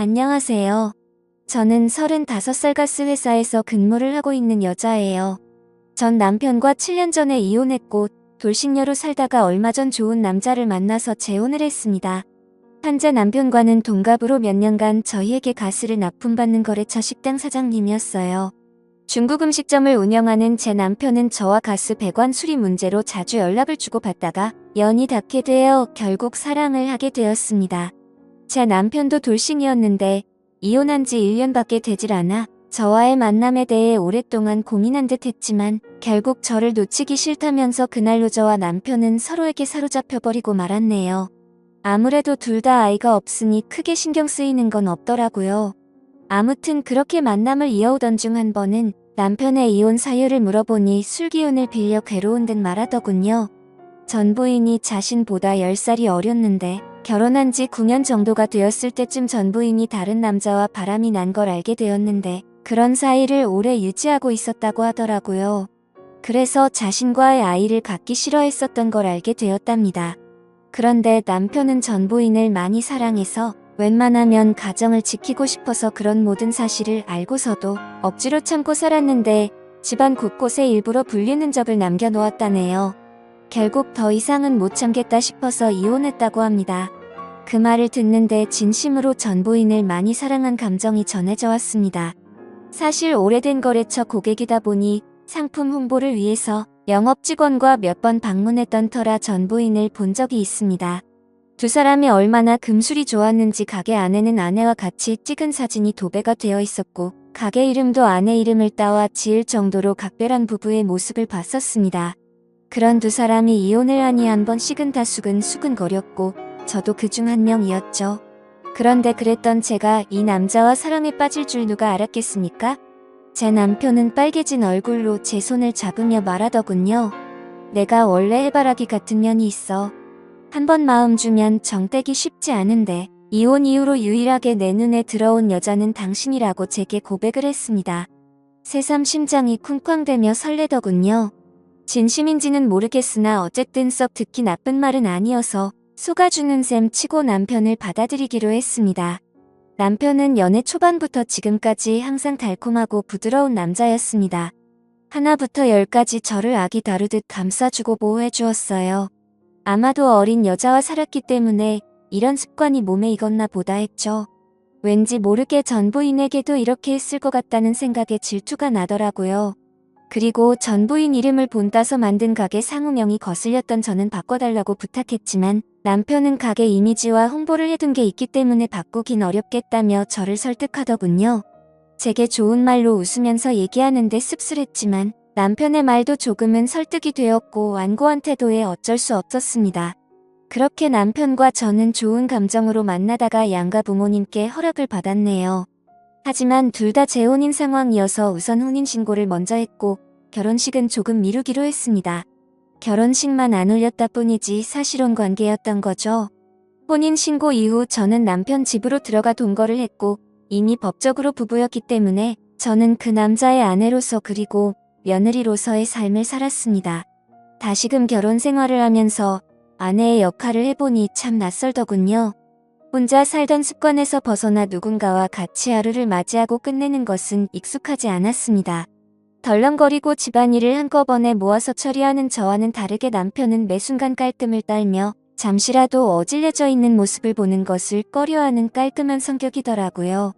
안녕하세요. 저는 35살 가스 회사에서 근무를 하고 있는 여자예요. 전 남편과 7년 전에 이혼했고 돌싱녀로 살다가 얼마 전 좋은 남자를 만나서 재혼을 했습니다. 현재 남편과는 동갑으로 몇 년간 저희에게 가스를 납품받는 거래처 식당 사장님이었어요. 중국 음식점을 운영하는 제 남편은 저와 가스 배관 수리 문제로 자주 연락을 주고받다가 연이 닿게 되어 결국 사랑을 하게 되었습니다. 제 남편도 돌싱이었는데 이혼한 지 1년밖에 되질 않아 저와의 만남에 대해 오랫동안 고민한 듯 했지만 결국 저를 놓치기 싫다면서 그날로 저와 남편은 서로에게 사로잡혀버리고 말았네요. 아무래도 둘 다 아이가 없으니 크게 신경 쓰이는 건 없더라고요. 아무튼 그렇게 만남을 이어오던 중 한 번은 남편의 이혼 사유를 물어보니 술 기운을 빌려 괴로운 듯 말하더군요. 전 부인이 자신보다 10살이 어렸는데 결혼한 지 9년 정도가 되었을 때쯤 전 부인이 다른 남자와 바람이 난 걸 알게 되었는데 그런 사이를 오래 유지하고 있었다고 하더라고요. 그래서 자신과의 아이를 갖기 싫어했었던 걸 알게 되었답니다. 그런데 남편은 전 부인을 많이 사랑해서 웬만하면 가정을 지키고 싶어서 그런 모든 사실을 알고서도 억지로 참고 살았는데 집안 곳곳에 일부러 불린 흔적을 남겨놓았다네요. 결국 더 이상은 못 참겠다 싶어서 이혼했다고 합니다. 그 말을 듣는데 진심으로 전 부인을 많이 사랑한 감정이 전해져 왔습니다. 사실 오래된 거래처 고객이다 보니 상품 홍보를 위해서 영업 직원과 몇 번 방문했던 터라 전 부인을 본 적이 있습니다. 두 사람이 얼마나 금술이 좋았는지 가게 안에는 아내와 같이 찍은 사진이 도배가 되어 있었고 가게 이름도 아내 이름을 따와 지을 정도로 각별한 부부의 모습을 봤었습니다. 그런 두 사람이 이혼을 하니 한 번씩은 다 수근수근거렸고 저도 그중 한 명이었죠. 그런데 그랬던 제가 이 남자와 사랑에 빠질 줄 누가 알았겠습니까? 제 남편은 빨개진 얼굴로 제 손을 잡으며 말하더군요. 내가 원래 해바라기 같은 면이 있어. 한 번 마음 주면 정 떼기 쉽지 않은데 이혼 이후로 유일하게 내 눈에 들어온 여자는 당신이라고 제게 고백을 했습니다. 새삼 심장이 쿵쾅대며 설레더군요. 진심인지는 모르겠으나 어쨌든 썩 듣기 나쁜 말은 아니어서 속아주는 셈 치고 남편을 받아들이기로 했습니다. 남편은 연애 초반부터 지금까지 항상 달콤하고 부드러운 남자였습니다. 하나부터 10까지 저를 아기 다루듯 감싸주고 보호해주었어요. 아마도 어린 여자와 살았기 때문에 이런 습관이 몸에 익었나 보다 했죠. 왠지 모르게 전 부인에게도 이렇게 했을 것 같다는 생각에 질투가 나더라고요. 그리고 전 부인 이름을 본따서 만든 가게 상호명이 거슬렸던 저는 바꿔달라고 부탁했지만 남편은 가게 이미지와 홍보를 해둔 게 있기 때문에 바꾸긴 어렵겠다며 저를 설득하더군요. 제게 좋은 말로 웃으면서 얘기하는데 씁쓸했지만 남편의 말도 조금은 설득이 되었고 완고한 태도에 어쩔 수 없었습니다. 그렇게 남편과 저는 좋은 감정으로 만나다가 양가 부모님께 허락을 받았네요. 하지만 둘 다 재혼인 상황이어서 우선 혼인신고를 먼저 했고 결혼식은 조금 미루기로 했습니다. 결혼식만 안 올렸다 뿐이지 사실혼 관계였던 거죠. 혼인신고 이후 저는 남편 집으로 들어가 동거를 했고 이미 법적으로 부부였기 때문에 저는 그 남자의 아내로서 그리고 며느리로서의 삶을 살았습니다. 다시금 결혼 생활을 하면서 아내의 역할을 해보니 참 낯설더군요. 혼자 살던 습관에서 벗어나 누군가와 같이 하루를 맞이하고 끝내는 것은 익숙하지 않았습니다. 덜렁거리고 집안일을 한꺼번에 모아서 처리하는 저와는 다르게 남편은 매 순간 깔끔을 떨며 잠시라도 어질려져 있는 모습을 보는 것을 꺼려하는 깔끔한 성격이더라고요.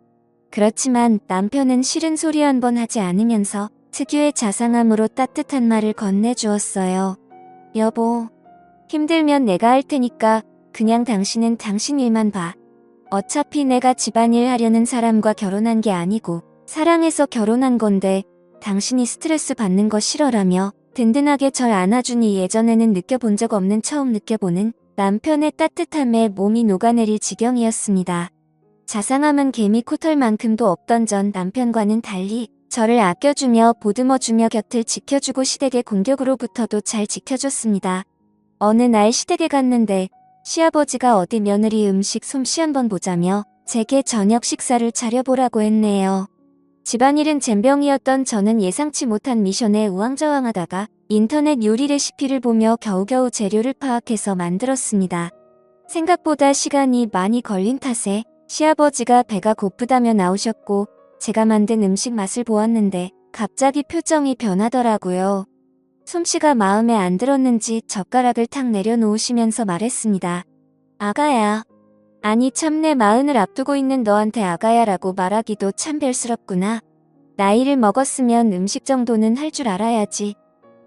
그렇지만 남편은 싫은 소리 한 번 하지 않으면서 특유의 자상함으로 따뜻한 말을 건네주었어요. 여보, 힘들면 내가 할 테니까 그냥 당신은 당신 일만 봐. 어차피 내가 집안일 하려는 사람과 결혼한 게 아니고 사랑해서 결혼한 건데 당신이 스트레스 받는 거 싫어라며 든든하게 절 안아주니 예전에는 느껴본 적 없는 처음 느껴보는 남편의 따뜻함에 몸이 녹아내릴 지경이었습니다. 자상함은 개미 코털만큼도 없던 전 남편과는 달리 저를 아껴주며 보듬어주며 곁을 지켜주고 시댁의 공격으로부터도 잘 지켜줬습니다. 어느 날 시댁에 갔는데 시아버지가 어디 며느리 음식 솜씨 한번 보자며 제게 저녁 식사를 차려보라고 했네요. 집안일은 젬병이었던 저는 예상치 못한 미션에 우왕좌왕하다가 인터넷 요리 레시피를 보며 겨우겨우 재료를 파악해서 만들었습니다. 생각보다 시간이 많이 걸린 탓에 시아버지가 배가 고프다며 나오셨고 제가 만든 음식 맛을 보았는데 갑자기 표정이 변하더라고요. 솜씨가 마음에 안 들었는지 젓가락을 탁 내려놓으시면서 말했습니다. 아가야. 아니 참 내 마흔을 앞두고 있는 너한테 아가야라고 말하기도 참 별스럽구나. 나이를 먹었으면 음식 정도는 할 줄 알아야지.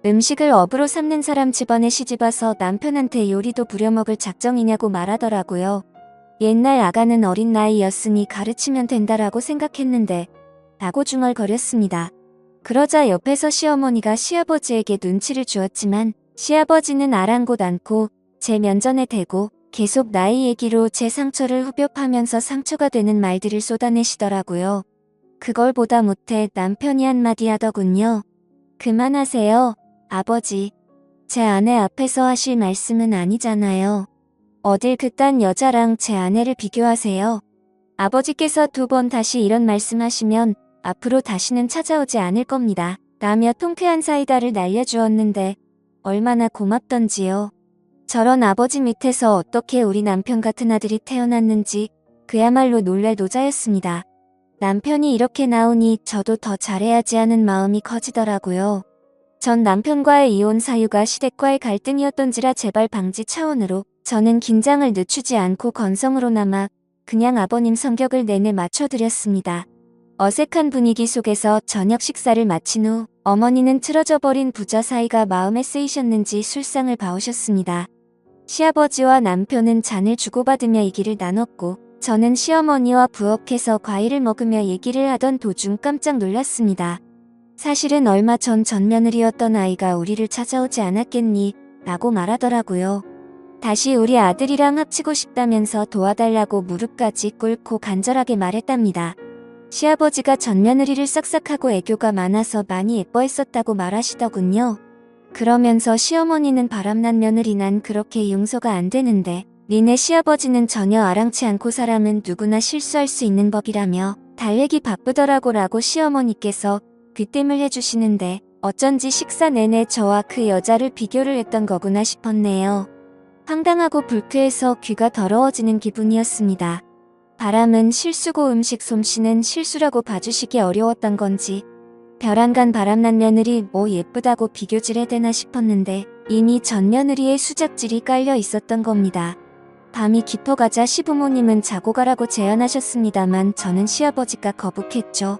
음식을 업으로 삼는 사람 집안에 시집와서 남편한테 요리도 부려먹을 작정이냐고 말하더라고요. 옛날 아가는 어린 나이였으니 가르치면 된다라고 생각했는데 라고 중얼거렸습니다. 그러자 옆에서 시어머니가 시아버지에게 눈치를 주었지만 시아버지는 아랑곳 않고 제 면전에 대고 계속 나이 얘기로 제 상처를 후벼파면서 상처가 되는 말들을 쏟아내시더라고요. 그걸 보다 못해 남편이 한마디 하더군요. 그만하세요, 아버지. 제 아내 앞에서 하실 말씀은 아니잖아요. 어딜 그딴 여자랑 제 아내를 비교하세요. 아버지께서 2번 다시 이런 말씀하시면 앞으로 다시는 찾아오지 않을 겁니다. 라며 통쾌한 사이다를 날려주었는데 얼마나 고맙던지요. 저런 아버지 밑에서 어떻게 우리 남편 같은 아들이 태어났는지 그야말로 놀랄 노자였습니다. 남편이 이렇게 나오니 저도 더 잘해야지 하는 마음이 커지더라고요. 전 남편과의 이혼 사유가 시댁과의 갈등이었던지라 재발 방지 차원으로 저는 긴장을 늦추지 않고 건성으로나마 그냥 아버님 성격을 내내 맞춰드렸습니다. 어색한 분위기 속에서 저녁 식사를 마친 후 어머니는 틀어져 버린 부자 사이가 마음에 쓰이셨는지 술상을 봐오셨습니다. 시아버지와 남편은 잔을 주고받으며 얘기를 나눴고 저는 시어머니와 부엌에서 과일을 먹으며 얘기를 하던 도중 깜짝 놀랐습니다. 사실은 얼마 전 맏며느리였던 아이가 우리를 찾아오지 않았겠니? 라고 말하더라고요. 다시 우리 아들이랑 합치고 싶다면서 도와달라고 무릎까지 꿇고 간절하게 말했답니다. 시아버지가 맏며느리를 싹싹하고 애교가 많아서 많이 예뻐했었다고 말하시더군요. 그러면서 시어머니는 바람난 며느리 난 그렇게 용서가 안 되는데 니네 시아버지는 전혀 아랑치 않고 사람은 누구나 실수할 수 있는 법이라며 달래기 바쁘더라고 라고 시어머니께서 귀띔을 해주시는데 어쩐지 식사 내내 저와 그 여자를 비교를 했던 거구나 싶었네요. 황당하고 불쾌해서 귀가 더러워지는 기분이었습니다. 바람은 실수고 음식 솜씨는 실수라고 봐주시기 어려웠던 건지 벼랑간 바람난 며느리 뭐 예쁘다고 비교질해대나 싶었는데 이미 전 며느리의 수작질이 깔려 있었던 겁니다. 밤이 깊어가자 시부모님은 자고 가라고 제안하셨습니다만 저는 시아버지가 거북했죠.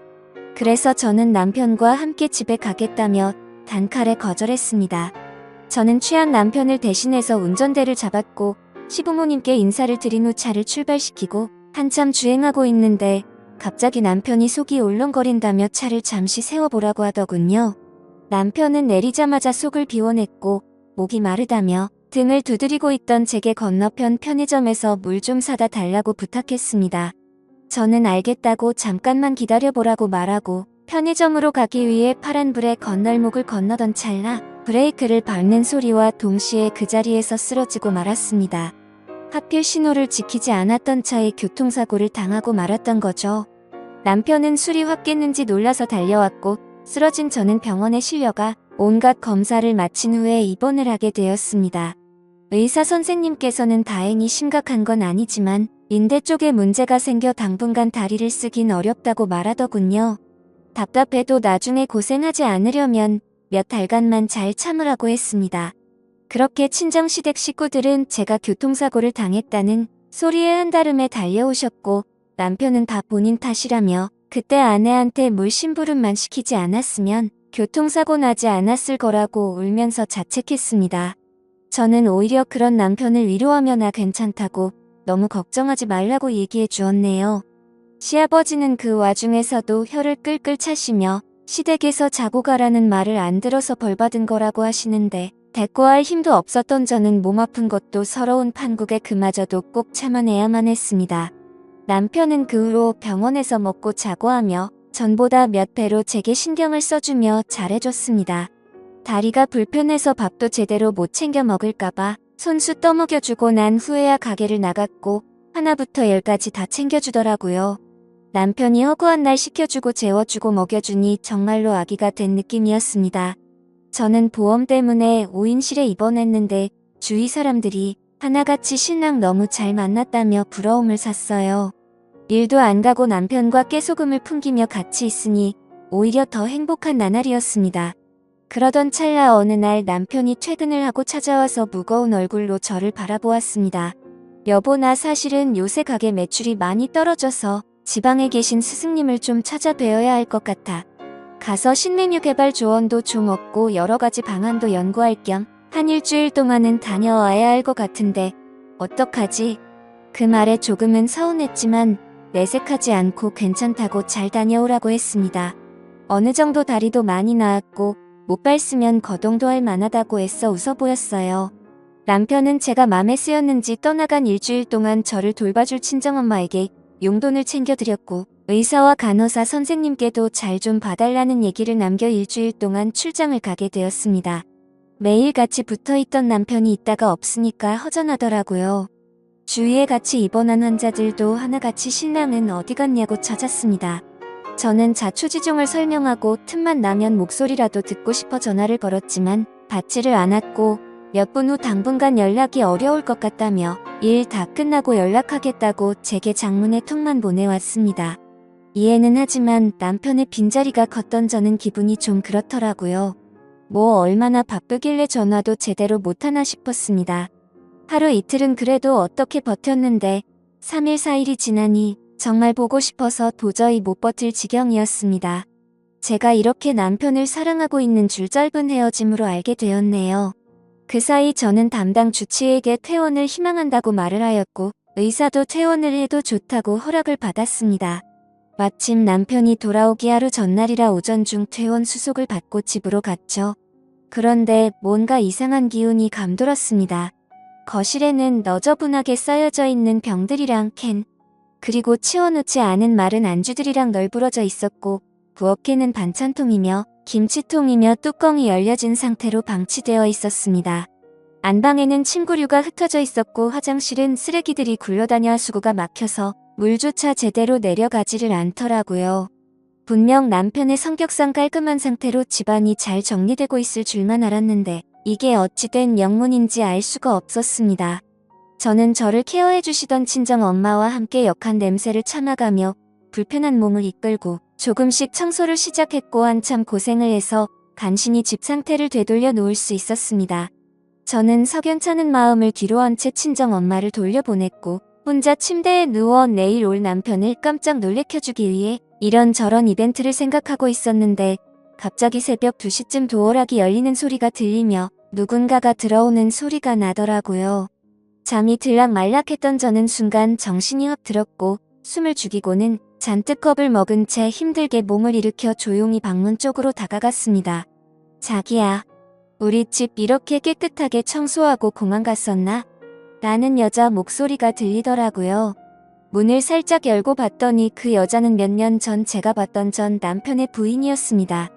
그래서 저는 남편과 함께 집에 가겠다며 단칼에 거절했습니다. 저는 취한 남편을 대신해서 운전대를 잡았고 시부모님께 인사를 드린 후 차를 출발시키고 한참 주행하고 있는데 갑자기 남편이 속이 울렁거린다며 차를 잠시 세워보라고 하더군요. 남편은 내리자마자 속을 비워냈고 목이 마르다며 등을 두드리고 있던 제게 건너편 편의점에서 물 좀 사다 달라고 부탁했습니다. 저는 알겠다고 잠깐만 기다려보라고 말하고 편의점으로 가기 위해 파란불에 건널목을 건너던 찰나 브레이크를 밟는 소리와 동시에 그 자리에서 쓰러지고 말았습니다. 하필 신호를 지키지 않았던 차에 교통사고를 당하고 말았던 거죠. 남편은 술이 확 깼는지 놀라서 달려왔고 쓰러진 저는 병원에 실려가 온갖 검사를 마친 후에 입원을 하게 되었습니다. 의사 선생님께서는 다행히 심각한 건 아니지만 인대 쪽에 문제가 생겨 당분간 다리를 쓰긴 어렵다고 말하더군요. 답답해도 나중에 고생하지 않으려면 몇 달간만 잘 참으라고 했습니다. 그렇게 친정시댁 식구들은 제가 교통사고를 당했다는 소리에 한달음에 달려오셨고 남편은 다 본인 탓이라며 그때 아내한테 물 심부름만 시키지 않았으면 교통사고 나지 않았을 거라고 울면서 자책했습니다. 저는 오히려 그런 남편을 위로하며 나 괜찮다고 너무 걱정하지 말라고 얘기해 주었네요. 시아버지는 그 와중에서도 혀를 끌끌 차시며 시댁에서 자고 가라는 말을 안 들어서 벌받은 거라고 하시는데 대꾸할 힘도 없었던 저는 몸 아픈 것도 서러운 판국에 그마저도 꼭 참아내야만 했습니다. 남편은 그 후로 병원에서 먹고 자고 하며 전보다 몇 배로 제게 신경을 써주며 잘해줬습니다. 다리가 불편해서 밥도 제대로 못 챙겨 먹을까봐 손수 떠먹여주고 난 후에야 가게를 나갔고 하나부터 10까지 다 챙겨주더라고요. 남편이 허구한 날 시켜주고 재워주고 먹여주니 정말로 아기가 된 느낌이었습니다. 저는 보험 때문에 5인실에 입원했는데 주위 사람들이 하나같이 신랑 너무 잘 만났다며 부러움을 샀어요. 일도 안 가고 남편과 깨소금을 풍기며 같이 있으니 오히려 더 행복한 나날이었습니다. 그러던 찰나 어느 날 남편이 퇴근을 하고 찾아와서 무거운 얼굴로 저를 바라보았습니다. 여보, 나 사실은 요새 가게 매출이 많이 떨어져서 지방에 계신 스승님을 좀 찾아뵈어야 할 것 같아. 가서 신메뉴 개발 조언도 좀 얻고 여러 가지 방안도 연구할 겸 한 일주일 동안은 다녀와야 할 것 같은데 어떡하지? 그 말에 조금은 서운했지만 내색하지 않고 괜찮다고 잘 다녀오라고 했습니다. 어느 정도 다리도 많이 나았고 못발 쓰면 거동도 할 만하다고 애써 웃어 보였어요. 남편은 제가 맘에 쓰였는지 떠나간 일주일 동안 저를 돌봐줄 친정엄마에게 용돈을 챙겨드렸고 의사와 간호사 선생님께도 잘 좀 봐달라는 얘기를 남겨 일주일 동안 출장을 가게 되었습니다. 매일 같이 붙어있던 남편이 있다가 없으니까 허전하더라고요. 주위에 같이 입원한 환자들도 하나같이 신랑은 어디 갔냐고 찾았습니다. 저는 자초지종을 설명하고 틈만 나면 목소리라도 듣고 싶어 전화를 걸었지만 받지를 않았고 몇 분 후 당분간 연락이 어려울 것 같다며 일 다 끝나고 연락하겠다고 제게 장문의 톡만 보내왔습니다. 이해는 하지만 남편의 빈자리가 컸던 저는 기분이 좀 그렇더라고요. 뭐 얼마나 바쁘길래 전화도 제대로 못하나 싶었습니다. 하루 이틀은 그래도 어떻게 버텼는데 3일 4일이 지나니 정말 보고 싶어서 도저히 못 버틸 지경이었습니다. 제가 이렇게 남편을 사랑하고 있는 줄 짧은 헤어짐으로 알게 되었네요. 그 사이 저는 담당 주치의에게 퇴원을 희망한다고 말을 하였고 의사도 퇴원을 해도 좋다고 허락을 받았습니다. 마침 남편이 돌아오기 하루 전날이라 오전 중 퇴원 수속을 받고 집으로 갔죠. 그런데 뭔가 이상한 기운이 감돌았습니다. 거실에는 너저분하게 쌓여져 있는 병들이랑 캔, 그리고 치워놓지 않은 마른 안주들이랑 널브러져 있었고 부엌에는 반찬통이며 김치통이며 뚜껑이 열려진 상태로 방치되어 있었습니다. 안방에는 침구류가 흩어져 있었고 화장실은 쓰레기들이 굴러다녀 하수구가 막혀서 물조차 제대로 내려가지를 않더라고요. 분명 남편의 성격상 깔끔한 상태로 집안이 잘 정리되고 있을 줄만 알았는데 이게 어찌된 영문인지 알 수가 없었습니다. 저는 저를 케어해주시던 친정엄마와 함께 역한 냄새를 참아가며 불편한 몸을 이끌고 조금씩 청소를 시작했고 한참 고생을 해서 간신히 집 상태를 되돌려 놓을 수 있었습니다. 저는 석연찮은 마음을 뒤로한 채 친정엄마를 돌려보냈고 혼자 침대에 누워 내일 올 남편을 깜짝 놀래켜주기 위해 이런저런 이벤트를 생각하고 있었는데 갑자기 새벽 2시쯤 도어락이 열리는 소리가 들리며 누군가가 들어오는 소리가 나더라고요. 잠이 들락말락했던 저는 순간 정신이 확 들었고 숨을 죽이고는 잔뜩 겁을 먹은 채 힘들게 몸을 일으켜 조용히 방문 쪽으로 다가갔습니다. 자기야, 우리 집 이렇게 깨끗하게 청소하고 공항 갔었나? 라는 여자 목소리가 들리더라고요. 문을 살짝 열고 봤더니 그 여자는 몇 년 전 제가 봤던 전 남편의 부인이었습니다.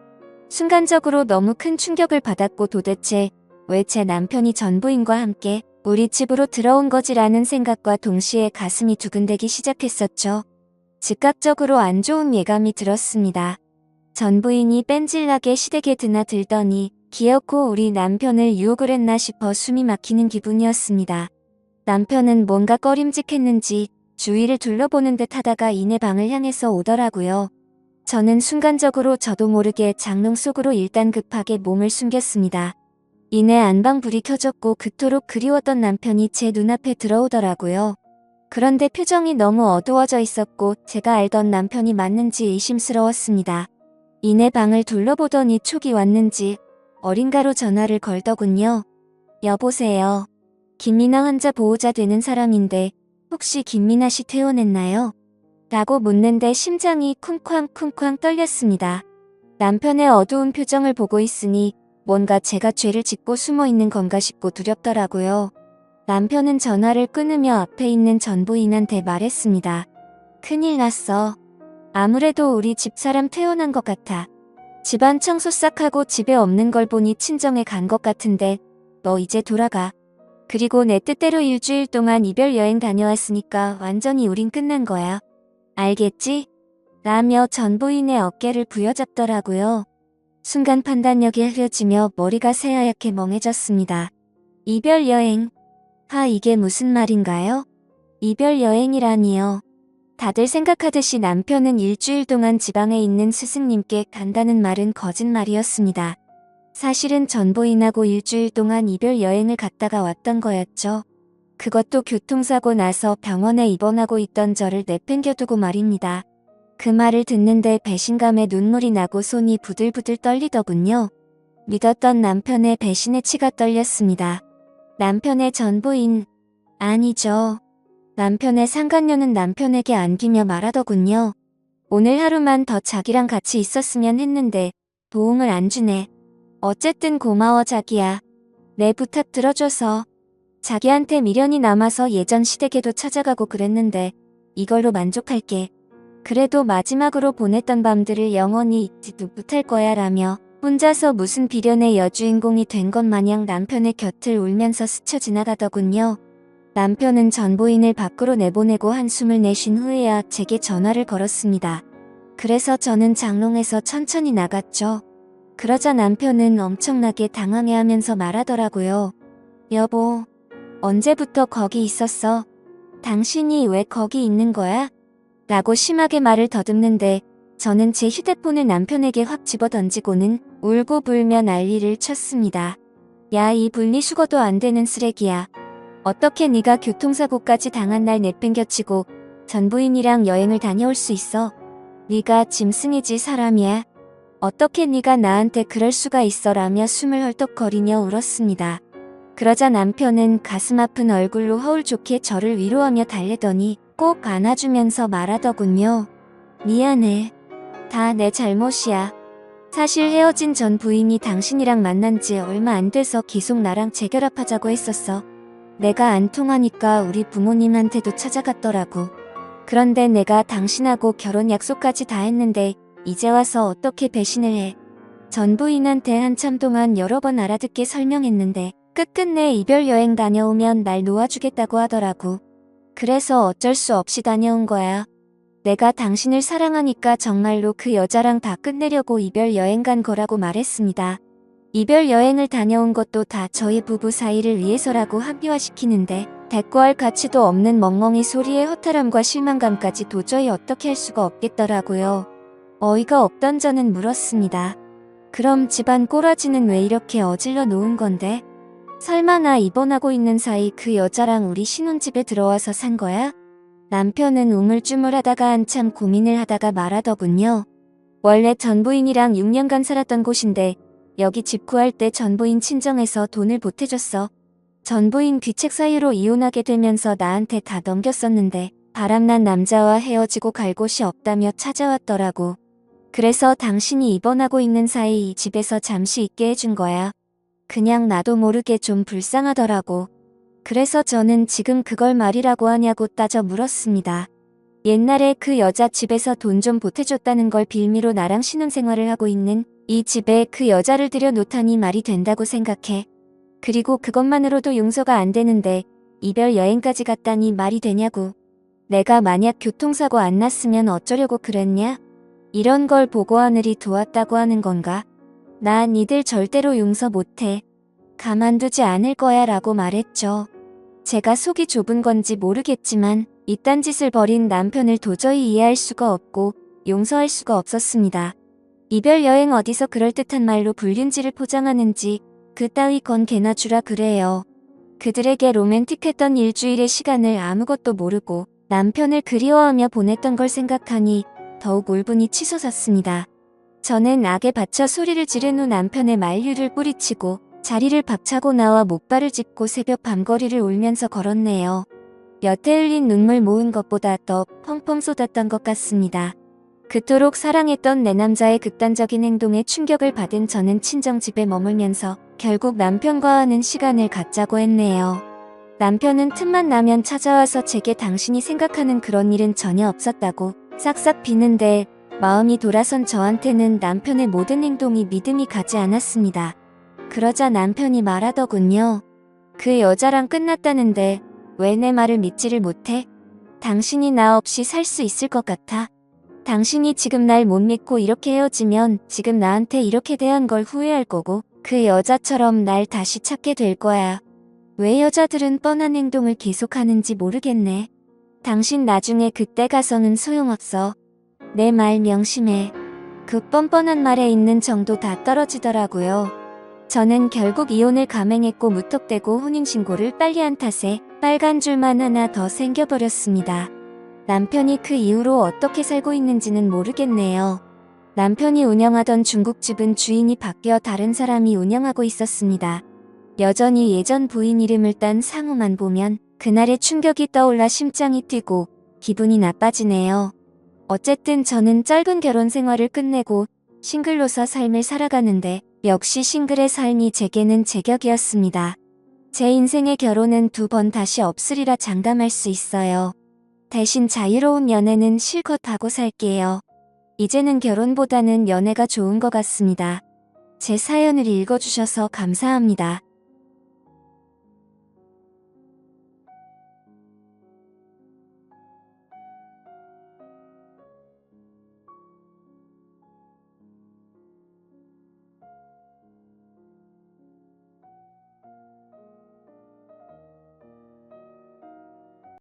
순간적으로 너무 큰 충격을 받았고 도대체 왜 제 남편이 전 부인과 함께 우리 집으로 들어온 거지라는 생각과 동시에 가슴이 두근대기 시작했었죠. 즉각적으로 안 좋은 예감이 들었습니다. 전 부인이 뺀질나게 시댁에 드나들더니 기어코 우리 남편을 유혹을 했나 싶어 숨이 막히는 기분이었습니다. 남편은 뭔가 꺼림직했는지 주위를 둘러보는 듯 하다가 이내 방을 향해서 오더라고요. 저는 순간적으로 저도 모르게 장롱 속으로 일단 급하게 몸을 숨겼습니다. 이내 안방 불이 켜졌고 그토록 그리웠던 남편이 제 눈앞에 들어오더라고요. 그런데 표정이 너무 어두워져 있었고 제가 알던 남편이 맞는지 의심스러웠습니다. 이내 방을 둘러보더니 촉이 왔는지 어딘가로 전화를 걸더군요. 여보세요. 김미나 환자 보호자 되는 사람인데 혹시 김미나 씨 퇴원했나요? 라고 묻는데 심장이 쿵쾅쿵쾅 떨렸습니다. 남편의 어두운 표정을 보고 있으니 뭔가 제가 죄를 짓고 숨어 있는 건가 싶고 두렵더라고요. 남편은 전화를 끊으며 앞에 있는 전 부인한테 말했습니다. 큰일 났어. 아무래도 우리 집사람 퇴원한 것 같아. 집안 청소 싹 하고 집에 없는 걸 보니 친정에 간 것 같은데 너 이제 돌아가. 그리고 내 뜻대로 일주일 동안 이별 여행 다녀왔으니까 완전히 우린 끝난 거야. 알겠지? 라며 전 부인의 어깨를 부여잡더라고요. 순간 판단력이 흐려지며 머리가 새하얗게 멍해졌습니다. 이별 여행. 이게 무슨 말인가요? 이별 여행이라니요. 다들 생각하듯이 남편은 일주일 동안 지방에 있는 스승님께 간다는 말은 거짓말이었습니다. 사실은 전 부인하고 일주일 동안 이별 여행을 갔다가 왔던 거였죠. 그것도 교통사고 나서 병원에 입원하고 있던 저를 내팽겨두고 말입니다. 그 말을 듣는데 배신감에 눈물이 나고 손이 부들부들 떨리더군요. 믿었던 남편의 배신에 치가 떨렸습니다. 남편의 전 부인, 아니죠. 남편의 상간녀는 남편에게 안기며 말하더군요. 오늘 하루만 더 자기랑 같이 있었으면 했는데 도움을 안 주네. 어쨌든 고마워 자기야. 내 부탁 들어줘서. 자기한테 미련이 남아서 예전 시댁에도 찾아가고 그랬는데 이걸로 만족할게. 그래도 마지막으로 보냈던 밤들을 영원히 잊지도 못할 거야 라며 혼자서 무슨 비련의 여주인공이 된 것 마냥 남편의 곁을 울면서 스쳐 지나가더군요. 남편은 전 부인을 밖으로 내보내고 한숨을 내쉰 후에야 제게 전화를 걸었습니다. 그래서 저는 장롱에서 천천히 나갔죠. 그러자 남편은 엄청나게 당황해하면서 말하더라고요. 여보, 언제부터 거기 있었어? 당신이 왜 거기 있는 거야? 라고 심하게 말을 더듬는데 저는 제 휴대폰을 남편에게 확 집어던지고는 울고 불며 난리를 쳤습니다. 야, 이 분리수거도 안 되는 쓰레기야. 어떻게 네가 교통사고까지 당한 날 내팽겨치고 전 부인이랑 여행을 다녀올 수 있어? 네가 짐승이지 사람이야. 어떻게 네가 나한테 그럴 수가 있어 라며 숨을 헐떡거리며 울었습니다. 그러자 남편은 가슴 아픈 얼굴로 허울 좋게 저를 위로하며 달래더니 꼭 안아주면서 말하더군요. 미안해. 다 내 잘못이야. 사실 헤어진 전 부인이 당신이랑 만난 지 얼마 안 돼서 계속 나랑 재결합하자고 했었어. 내가 안 통하니까 우리 부모님한테도 찾아갔더라고. 그런데 내가 당신하고 결혼 약속까지 다 했는데 이제 와서 어떻게 배신을 해. 전 부인한테 한참 동안 여러 번 알아듣게 설명했는데 끝끝내 이별 여행 다녀오면 날 놓아주겠다고 하더라고. 그래서 어쩔 수 없이 다녀온 거야. 내가 당신을 사랑하니까 정말로 그 여자랑 다 끝내려고 이별 여행 간 거라고 말했습니다. 이별 여행을 다녀온 것도 다 저희 부부 사이를 위해서라고 합리화시키는데 대꾸할 가치도 없는 멍멍이 소리에 허탈함과 실망감까지 도저히 어떻게 할 수가 없겠더라고요. 어이가 없던 저는 물었습니다. 그럼 집안 꼬라지는 왜 이렇게 어질러 놓은 건데? 설마 나 입원하고 있는 사이 그 여자랑 우리 신혼집에 들어와서 산 거야? 남편은 우물쭈물하다가 한참 고민을 하다가 말하더군요. 원래 전 부인이랑 6년간 살았던 곳인데 여기 집 구할 때 전 부인 친정에서 돈을 보태줬어. 전 부인 귀책 사유로 이혼하게 되면서 나한테 다 넘겼었는데 바람난 남자와 헤어지고 갈 곳이 없다며 찾아왔더라고. 그래서 당신이 입원하고 있는 사이 이 집에서 잠시 있게 해준 거야. 그냥 나도 모르게 좀 불쌍하더라고. 그래서 저는 지금 그걸 말이라고 하냐고 따져 물었습니다. 옛날에 그 여자 집에서 돈 좀 보태줬다는 걸 빌미로 나랑 신혼생활을 하고 있는 이 집에 그 여자를 들여놓다니 말이 된다고 생각해. 그리고 그것만으로도 용서가 안 되는데 이별 여행까지 갔다니 말이 되냐고. 내가 만약 교통사고 안 났으면 어쩌려고 그랬냐? 이런 걸 보고 하늘이 도왔다고 하는 건가? 난 이들 절대로 용서 못해. 가만두지 않을 거야 라고 말했죠. 제가 속이 좁은 건지 모르겠지만 이딴 짓을 벌인 남편을 도저히 이해할 수가 없고 용서할 수가 없었습니다. 이별 여행 어디서 그럴듯한 말로 불륜지를 포장하는지 그따위 건 개나 주라 그래요. 그들에게 로맨틱했던 일주일의 시간을 아무것도 모르고 남편을 그리워하며 보냈던 걸 생각하니 더욱 울분이 치솟았습니다. 저는 악에 받쳐 소리를 지른 후 남편의 만류를 뿌리치고 자리를 박차고 나와 목발을 짚고 새벽 밤거리를 울면서 걸었네요. 여태 흘린 눈물 모은 것보다 더 펑펑 쏟았던 것 같습니다. 그토록 사랑했던 내 남자의 극단적인 행동에 충격을 받은 저는 친정집에 머물면서 결국 남편과 하는 시간을 갖자고 했네요. 남편은 틈만 나면 찾아와서 제게 당신이 생각하는 그런 일은 전혀 없었다고 싹싹 비는데 마음이 돌아선 저한테는 남편의 모든 행동이 믿음이 가지 않았습니다. 그러자 남편이 말하더군요. 그 여자랑 끝났다는데 왜 내 말을 믿지를 못해? 당신이 나 없이 살 수 있을 것 같아. 당신이 지금 날 못 믿고 이렇게 헤어지면 지금 나한테 이렇게 대한 걸 후회할 거고 그 여자처럼 날 다시 찾게 될 거야. 왜 여자들은 뻔한 행동을 계속하는지 모르겠네. 당신 나중에 그때 가서는 소용없어. 내 말 명심해. 그 뻔뻔한 말에 있는 정도 다 떨어지더라고요. 저는 결국 이혼을 감행했고 무턱대고 혼인신고를 빨리 한 탓에 빨간 줄만 하나 더 생겨버렸습니다. 남편이 그 이후로 어떻게 살고 있는지는 모르겠네요. 남편이 운영하던 중국집은 주인이 바뀌어 다른 사람이 운영하고 있었습니다. 여전히 예전 부인 이름을 딴 상호만 보면 그날의 충격이 떠올라 심장이 뛰고 기분이 나빠지네요. 어쨌든 저는 짧은 결혼 생활을 끝내고 싱글로서 삶을 살아가는데 역시 싱글의 삶이 제게는 제격이었습니다. 제 인생의 결혼은 2번 다시 없으리라 장담할 수 있어요. 대신 자유로운 연애는 실컷 하고 살게요. 이제는 결혼보다는 연애가 좋은 것 같습니다. 제 사연을 읽어주셔서 감사합니다.